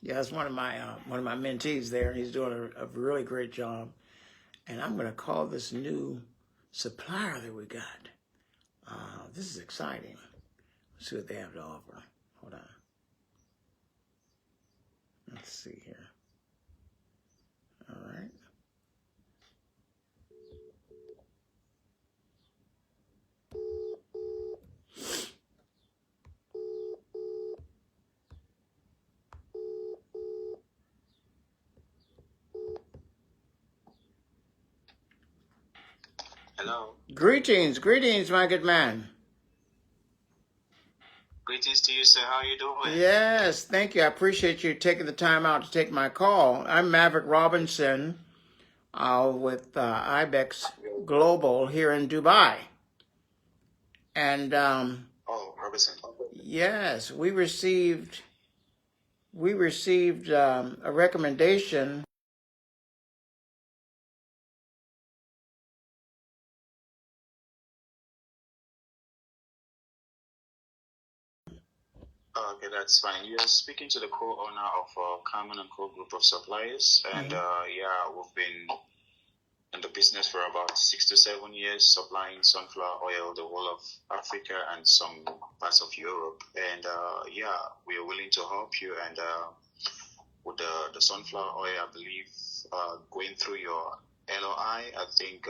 Yeah, that's one of my mentees there. He's doing a really great job. And I'm going to call this new supplier that we got. This is exciting. Let's see what they have to offer. Hold on. Let's see here. All right. Hello. Greetings, my good man. Greetings to you, sir. How are you doing? Yes, thank you. I appreciate you taking the time out to take my call. I'm Maverick Robinson with Ibex Global here in Dubai. And oh, Robinson. Yes, we received a recommendation. Okay, that's fine. You are speaking to the co-owner of Carmen & Co. Group of Suppliers. And yeah, we've been in the business for about 6 to 7 years, supplying sunflower oil the whole of Africa and some parts of Europe. And yeah, we are willing to help you. And with the sunflower oil, I believe, going through your LOI, I think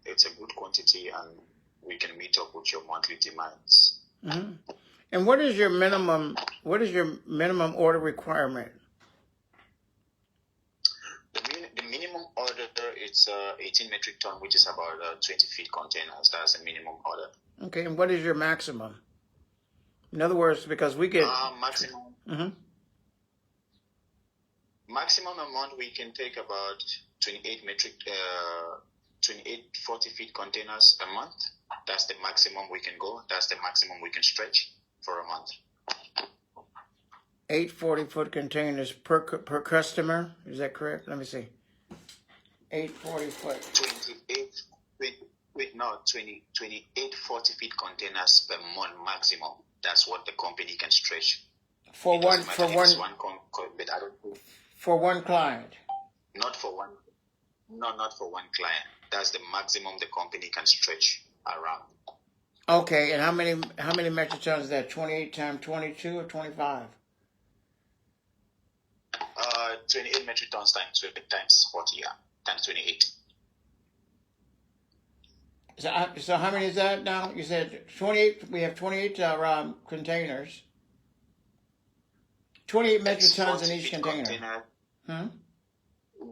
it's a good quantity and we can meet up with your monthly demands. And what is your minimum order requirement? The minimum order, it's 18 metric ton, which is about 20 feet containers. That's the minimum order. Okay, and what is your maximum? In other words, because we get maximum. Maximum amount we can take about 28 40 feet containers a month. That's the maximum we can go. That's the maximum we can stretch for a month. 8 40-foot containers per customer. Is that correct? Let me see. 8 40-foot. 28 40 feet containers per month maximum. That's what the company can stretch. For one client. Not for one. No, not for one client. That's the maximum the company can stretch around. Okay, and how many metric tons is that? 28 times 22 or 25? 28 metric tons times 40, yeah, times 28. So how many is that now? You said 28. We have 28 containers. 28 metric tons in each container.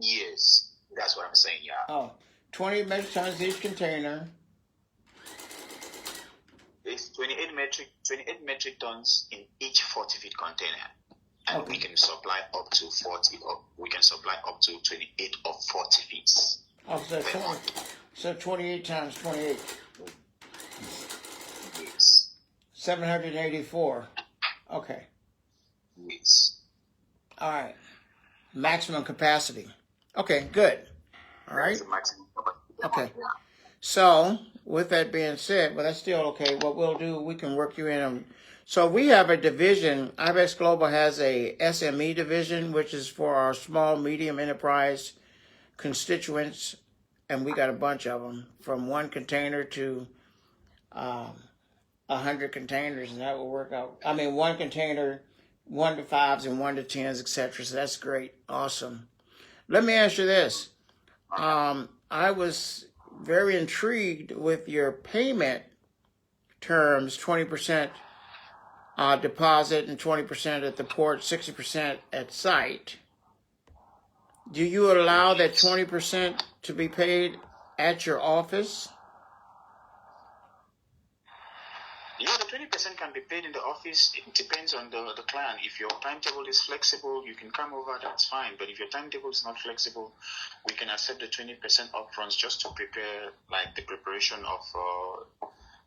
Yes, that's what I'm saying. Yeah. Oh, 28 metric tons each container. It's 28 metric tons in each 40 feet container. And we can supply up to 40, or we can supply up to 28 or 40 feet. Oh, so 28 times 28. Yes. 784. Okay. Yes. All right. Maximum capacity. Okay, good. All right. Okay. So, with that being said, well, that's still okay. What we'll do, we can work you in. So we have a division. Ibex Global has a SME division, which is for our small, medium enterprise constituents. And we got a bunch of them, from 1 container to 100 containers. And that will work out. I mean, 1 container, 1 to 5s and 1 to 10s, etc. So that's great. Awesome. Let me ask you this. I was very intrigued with your payment terms, 20% deposit and 20% at the port, 60% at site. Do you allow that 20% to be paid at your office? Yeah, the 20% can be paid in the office. It depends on the client. If your timetable is flexible, you can come over, that's fine. But if your timetable is not flexible, we can accept the 20% upfront just to prepare, like, the preparation of,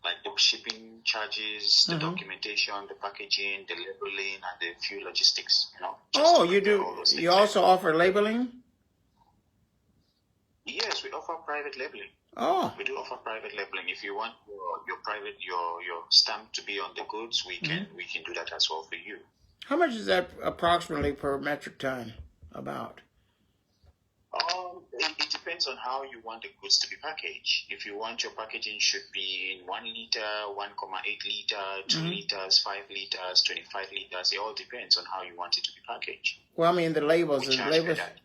like, the shipping charges, the documentation, the packaging, the labeling, and the few logistics, you know. Oh, you do? You also offer labeling? Yes, we offer private labeling. Oh. We do offer private labeling. If you want your private your stamp to be on the goods, we can do that as well for you. How much is that approximately per metric ton? About? It depends on how you want the goods to be packaged. If you want your packaging should be in 1 liter, 1.8 liter, 2 liters, 5 liters, 25 liters. It all depends on how you want it to be packaged. Well, I mean the labels. We The charge for labels. that.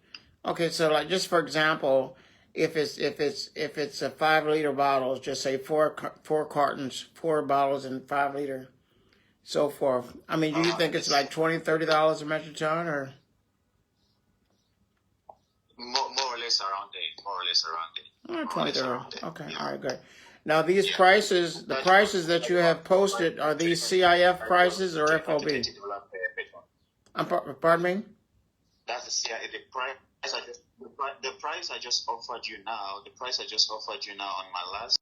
Okay, so like just for example, if it's a 5 liter bottles, just say four cartons, 4 bottles, and 5 liter, so forth. I mean, do you think it's like $20-$30 a metric ton, or? More or less around there. More or less around there. 20, 30. Okay, Yeah. all right, good. Now these prices, the prices that you have posted, are these CIF prices or FOB? Pardon me? That's the CIF. The price I just offered you now. The price I just offered you now on my last.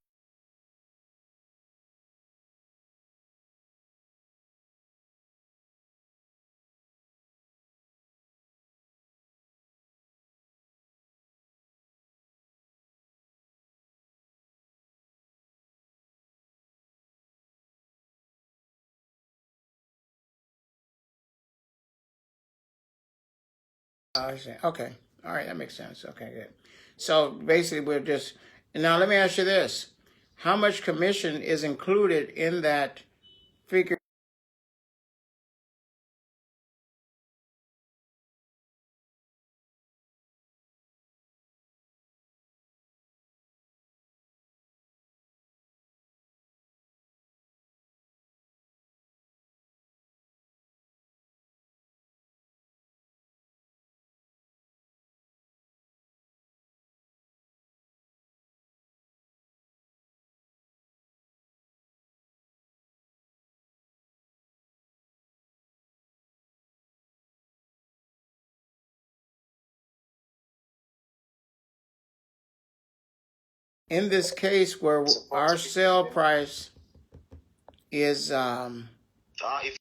I see. Okay. All right, that makes sense. Okay, good. So basically we're just, now let me ask you this. How much commission is included in that figure? In this case where our sale price is, If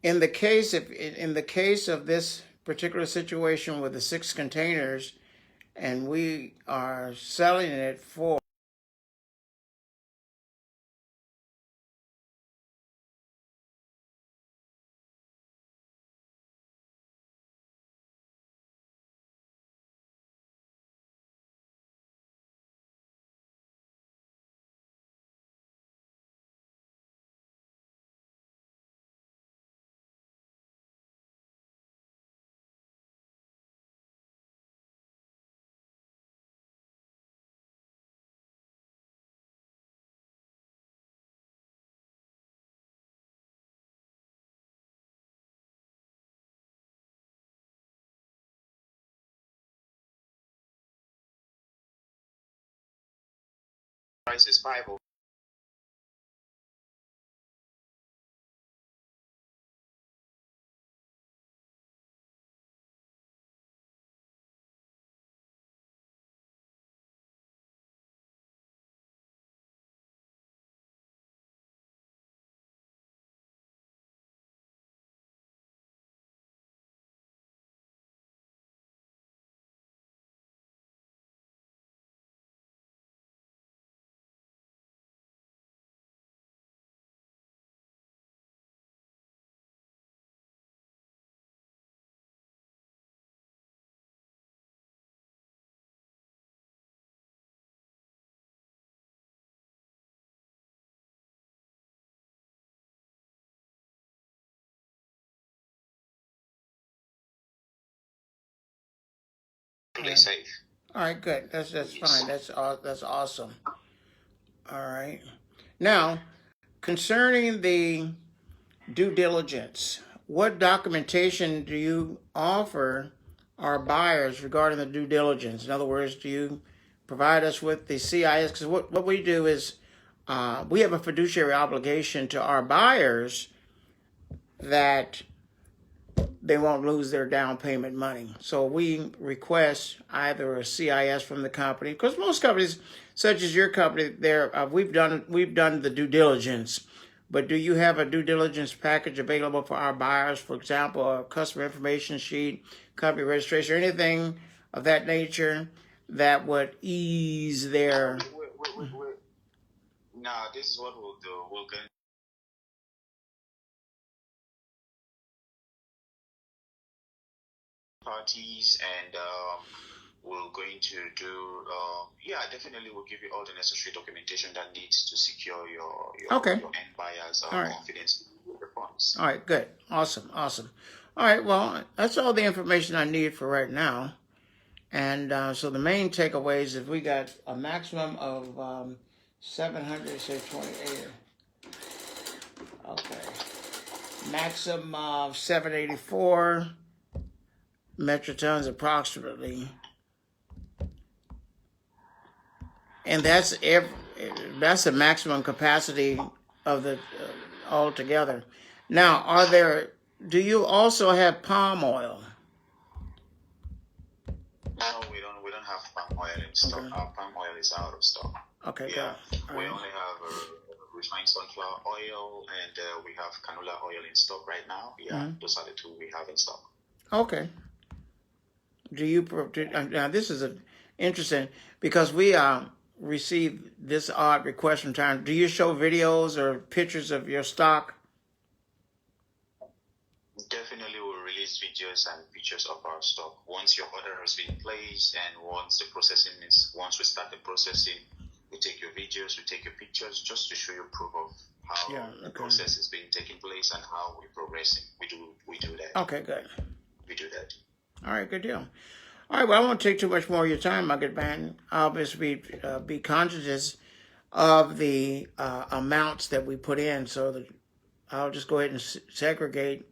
in the case of this particular situation with the 6 containers, and we are selling it for price is 5. Play safe. all right, good. That's fine. That's awesome. All right. Now, concerning due diligence. What documentation do you offer our buyers regarding the due diligence? In other words, do you provide us with the CIS? Because what we do is we have a fiduciary obligation to our buyers that they won't lose their down payment money. So we request either a CIS from the company, because most companies, such as your company, we've done the due diligence. But do you have a due diligence package available for our buyers? For example, a customer information sheet, company registration, or anything of that nature that would ease their... No, this is what we'll do. We'll get parties, and we're going to do, definitely we'll give you all the necessary documentation that needs to secure your end buyers' confidence in the funds. All right, good. Awesome. All right, well, that's all the information I need for right now. And so the main takeaways is we got a maximum of 700, say 28. Okay. Maximum of 784 metric tons approximately. And that's the maximum capacity of the altogether. Now, do you also have palm oil? No, we don't have palm oil in stock. Okay. Our palm oil is out of stock. Okay, yeah. Good. We only have refined sunflower oil, and we have canola oil in stock right now. Yeah, those are the two we have in stock. Okay. Now this is interesting, because we receive this odd request from time. Do you show videos or pictures of your stock? Definitely, we'll release videos and pictures of our stock once your order has been placed, and once we start the processing, we take your videos, we take your pictures, just to show you proof of how the process is being taking place and how we're progressing. We do that. Okay, good. We do that. All right, good deal. All right, well, I won't take too much more of your time, my good man. Obviously, be conscious of the amounts that we put in, so that I'll just go ahead and segregate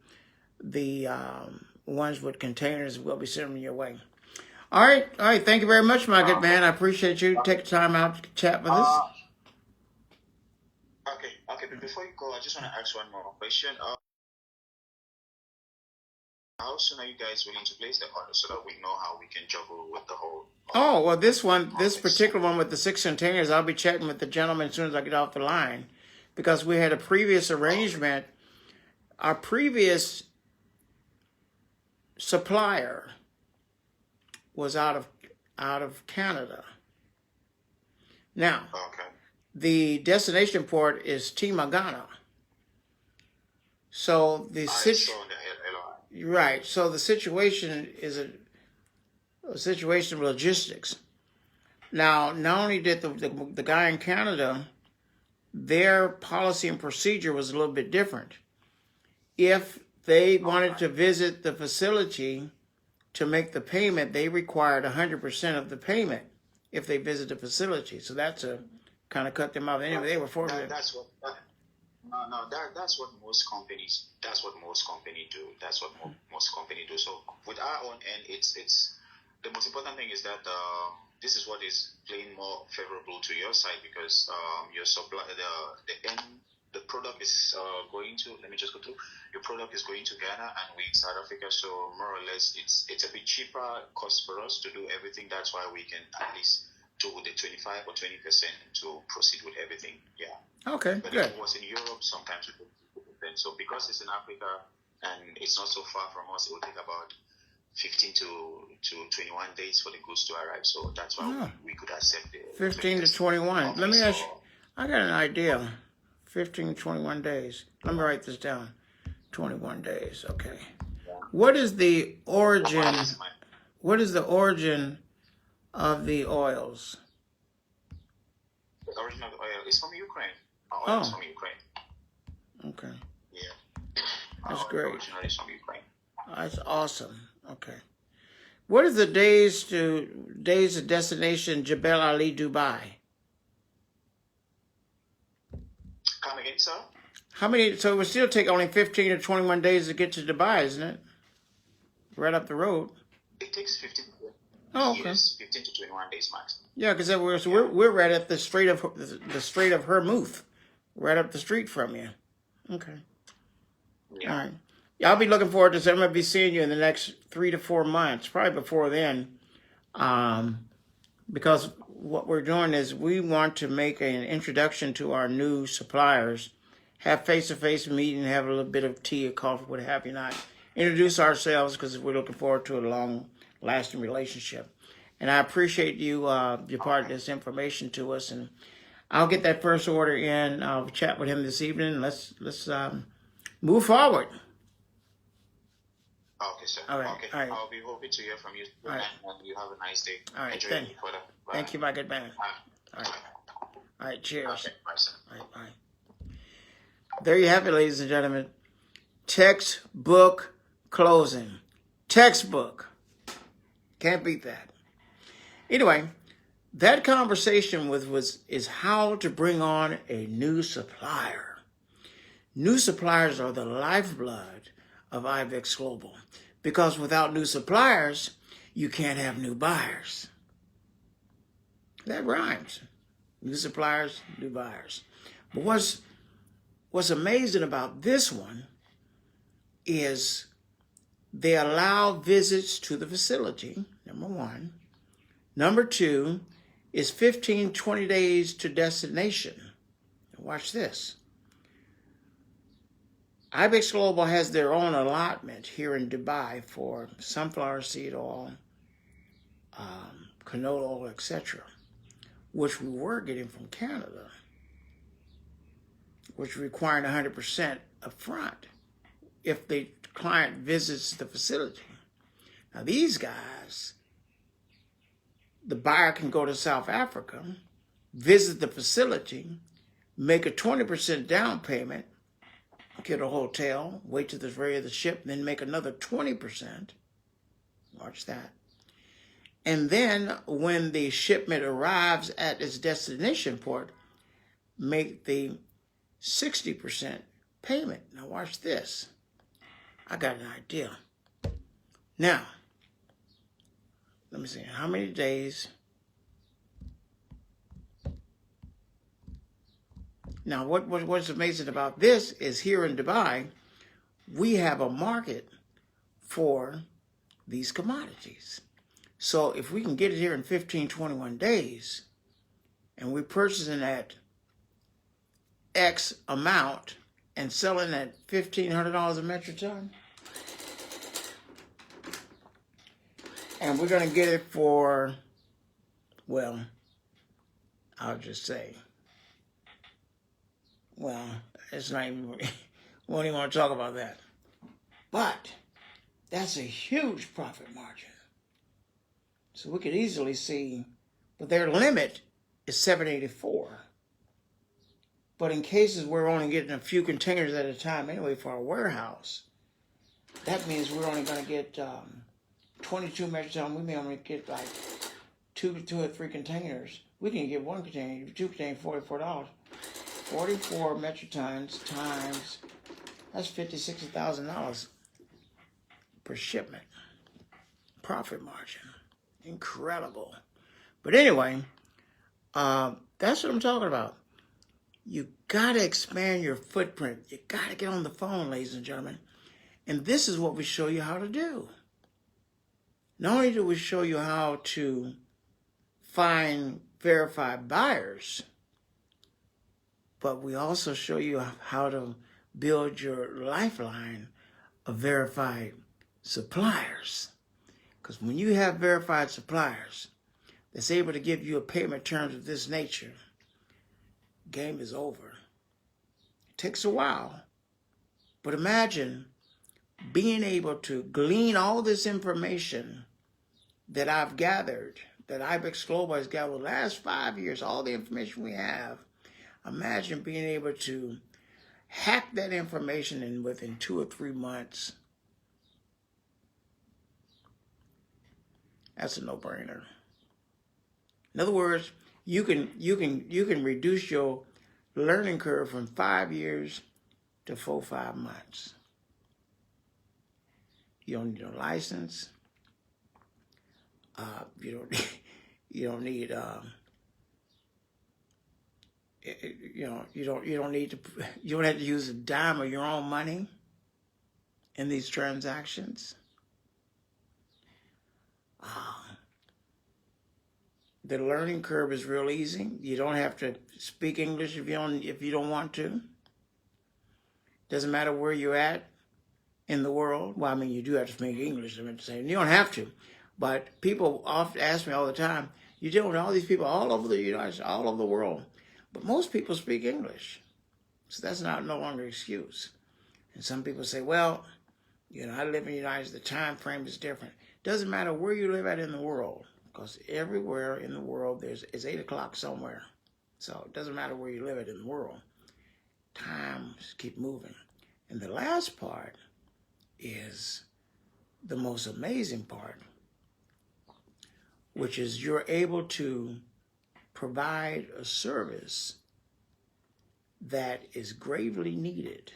the ones with containers. We'll be sending them your way. All right. Thank you very much, my good man. I appreciate you taking time out to chat with us. Okay. But before you go, I just want to ask one more question. How soon are you guys willing to place the order so that we know how we can juggle with the whole... Oh, well, this particular one with the 6 containers, I'll be chatting with the gentleman as soon as I get off the line, because we had a previous arrangement. Our previous supplier was out of Canada. Now, the destination port is Timagana. So the Right. So the situation is a situation of logistics. Now, not only did the guy in Canada, their policy and procedure was a little bit different. If they wanted to visit the facility to make the payment, they required 100% of the payment if they visit the facility. So that's kind of cut them off. Anyway, they were fortunate. That's what most companies. That's what most companies do. That's what most companies do. So with our own end, it's the most important thing is that this is what is playing more favorable to your side, because your supply, the product is going to. Let me just go through. Your product is going to Ghana and we in South Africa. So more or less, it's a bit cheaper cost for us to do everything. That's why we can at least do the 25 or 20% to proceed with everything. Yeah. Okay, but good. if it was in Europe, sometimes we could depend. So because it's in Africa and it's not so far from us, it will take about 15 to 21 days for the goods to arrive. So that's why we could accept the 15 to 21. Let me ask you, I got an idea. 15 to 21 days. Let me write this down. 21 days, okay. What is the origin? What is the origin of the oils? The origin of the oil is from Ukraine. Our oil is from Ukraine. Okay. Yeah. That's great. Originally is from Ukraine. That's awesome. Okay. What is the days of destination Jebel Ali, Dubai? Come again, sir? How many? So it would still take only 15 to 21 days to get to Dubai, isn't it? Right up the road. It takes 15. Oh, okay. Yes, 15 to 21 days max. Yeah, because we're right at the Strait of Hormuz, right up the street from you. Okay. Yeah. All right. Yeah, I'll be looking forward to. I'm gonna be seeing you in the next 3 to 4 months, probably before then, because what we're doing is we want to make an introduction to our new suppliers, have face-to-face meeting, have a little bit of tea or coffee, what have you not. Introduce ourselves because we're looking forward to a long-lasting relationship. And I appreciate you imparting this information to us. And I'll get that first order in. I'll chat with him this evening. Let's move forward. Okay, sir. All right. Okay. All right. I'll be hoping to hear from you. All right. And you have a nice day. All right. Enjoy Thank you. Thank you, my good man. All right. All right. Cheers. Okay. Bye, sir. All right. Bye. There you have it, ladies and gentlemen. Textbook closing. Textbook. Can't beat that. Anyway, that conversation is how to bring on a new supplier. New suppliers are the lifeblood of IBEX Global, because without new suppliers, you can't have new buyers. That rhymes. New suppliers, new buyers. But what's amazing about this one is they allow visits to the facility, number one. Number two is 15, 20 days to destination. Watch this. IBEX Global has their own allotment here in Dubai for sunflower seed oil, canola oil, etc., which we were getting from Canada, which required 100% upfront if the client visits the facility. Now these guys, the buyer can go to South Africa, visit the facility, make a 20% down payment, get a hotel, wait till they're ready to ship, then make another 20%. Watch that. And then when the shipment arrives at its destination port, make the 60% payment. Now watch this. I got an idea. Now, let me see, how many days? Now, what's amazing about this is here in Dubai, we have a market for these commodities. So if we can get it here in 15, 21 days, and we're purchasing at X amount and selling at $1,500 a metric ton, and we're going to get it for, well, I'll just say, well, it's not even, we won't even want to talk about that. But that's a huge profit margin. So we could easily see, but their limit is 784. But in cases where we're only getting a few containers at a time anyway for our warehouse, that means we're only going to get 22 metric tons. We may only get like two or three containers. We can get one container, two containers, $44. 44 metric tons times, that's $50,000, $60,000 per shipment. Profit margin. Incredible. But anyway, that's what I'm talking about. You got to expand your footprint. You got to get on the phone, ladies and gentlemen. And this is what we show you how to do. Not only do we show you how to find verified buyers, but we also show you how to build your lifeline of verified suppliers. Because when you have verified suppliers that's able to give you a payment terms of this nature, game is over. It takes a while. But imagine being able to glean all this information that I've gathered, that IBEX Global has gathered the last 5 years, all the information we have. Imagine being able to hack that information and within 2 or 3 months. That's a no-brainer. In other words, you can reduce your learning curve from 5 years to 4-5 months. You don't need a license. You don't need you don't have to use a dime of your own money in these transactions. The learning curve is real easy. You don't have to speak English if you don't want to. Doesn't matter where you're at in the world. Well, I mean, you do have to speak English. I meant to say, you don't have to, but people often ask me all the time. You deal with all these people all over the United States, all over the world, but most people speak English, so that's no longer an excuse. And some people say, well, I live in the United States. The time frame is different. Doesn't matter where you live at in the world, because everywhere in the world it's 8 o'clock somewhere. So it doesn't matter where you live at in the world. Times keep moving. And the last part is the most amazing part, which is you're able to provide a service that is gravely needed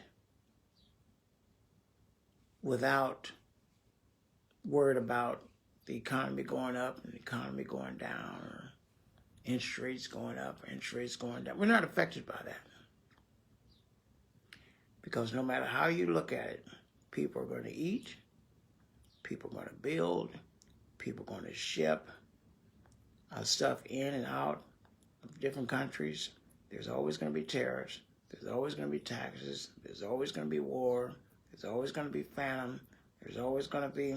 without worried about the economy going up and the economy going down, or interest rates going up, interest rates going down. We're not affected by that. Because no matter how you look at it, people are going to eat, people are going to build, people are going to ship stuff in and out of different countries. There's always going to be tariffs. There's always going to be taxes. There's always going to be war. There's always going to be famine. There's always going to be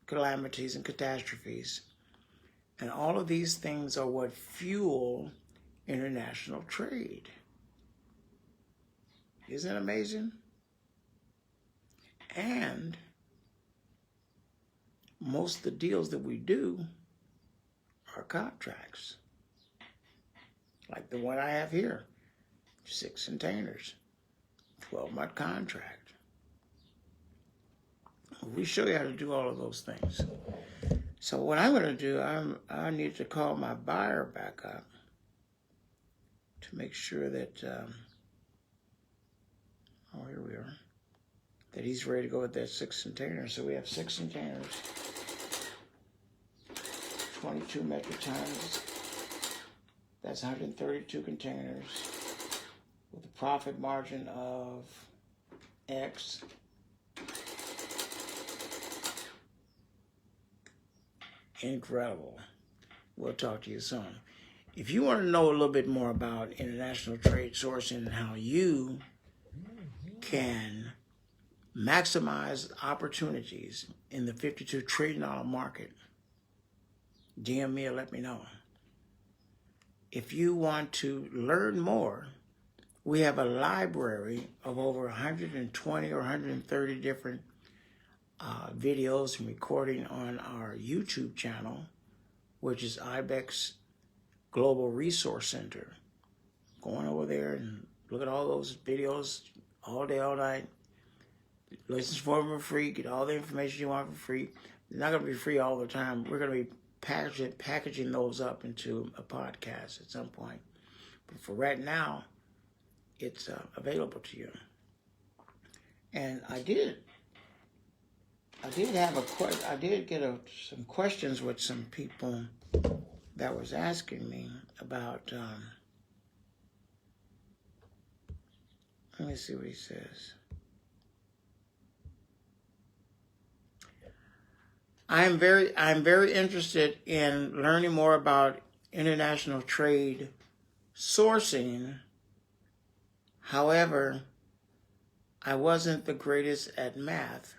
calamities and catastrophes. And all of these things are what fuel international trade. Isn't it amazing? And most of the deals that we do are contracts. Like the one I have here, 6 containers, 12-month contract. We show you how to do all of those things. So what I'm going to do, I need to call my buyer back up to make sure that, here we are, that he's ready to go with that 6 containers. So we have 6 containers, 22 metric tons. That's 132 containers with a profit margin of X. Incredible. We'll talk to you soon. If you want to know a little bit more about international trade sourcing and how you can maximize opportunities in the $52 trillion market, DM me or let me know. If you want to learn more, we have a library of over 120 or 130 different videos and recording on our YouTube channel, which is IBEX Global Resource Center. Going over there and look at all those videos all day, all night. Listen for them for free. Get all the information you want for free. They're not going to be free all the time. We're going to be packaging those up into a podcast at some point. But for right now, it's available to you. And I did get some questions with some people that was asking me about, let me see what he says. I'm very interested in learning more about international trade sourcing. However, I wasn't the greatest at math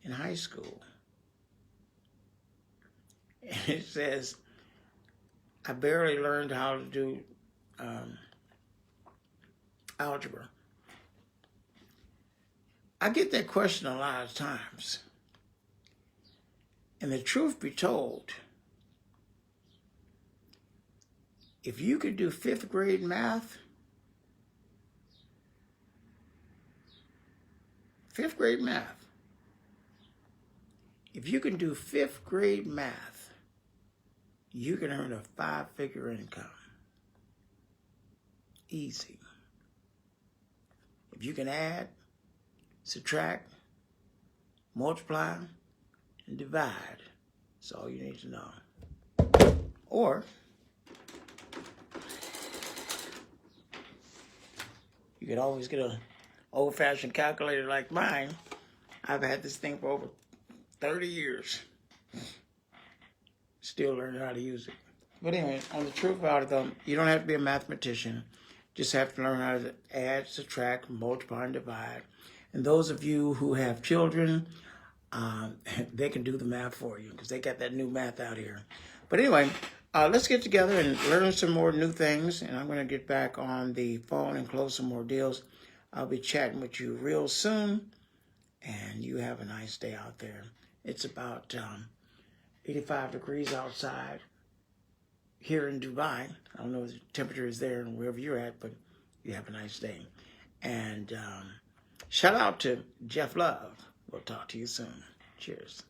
in high school. And it says, I barely learned how to do algebra. I get that question a lot of times. And the truth be told, if you could do 5th grade math, 5th grade math, if you can do 5th grade math, you can earn a 5-figure income. Easy. If If you can add, subtract, multiply, and divide, that's all you need to know. Or you could always get an old-fashioned calculator like mine. I've had this thing for over 30 years. Still learning how to use it. But anyway, on the truth about it though, you don't have to be a mathematician. Just have to learn how to add, subtract, multiply, and divide. And those of you who have children, they can do the math for you because they got that new math out here. But anyway, let's get together and learn some more new things. And I'm going to get back on the phone and close some more deals. I'll be chatting with you real soon. And you have a nice day out there. It's about 85 degrees outside here in Dubai. I don't know what the temperature is there and wherever you're at, but you have a nice day. And shout out to Jeff Love. We'll talk to you soon. Cheers.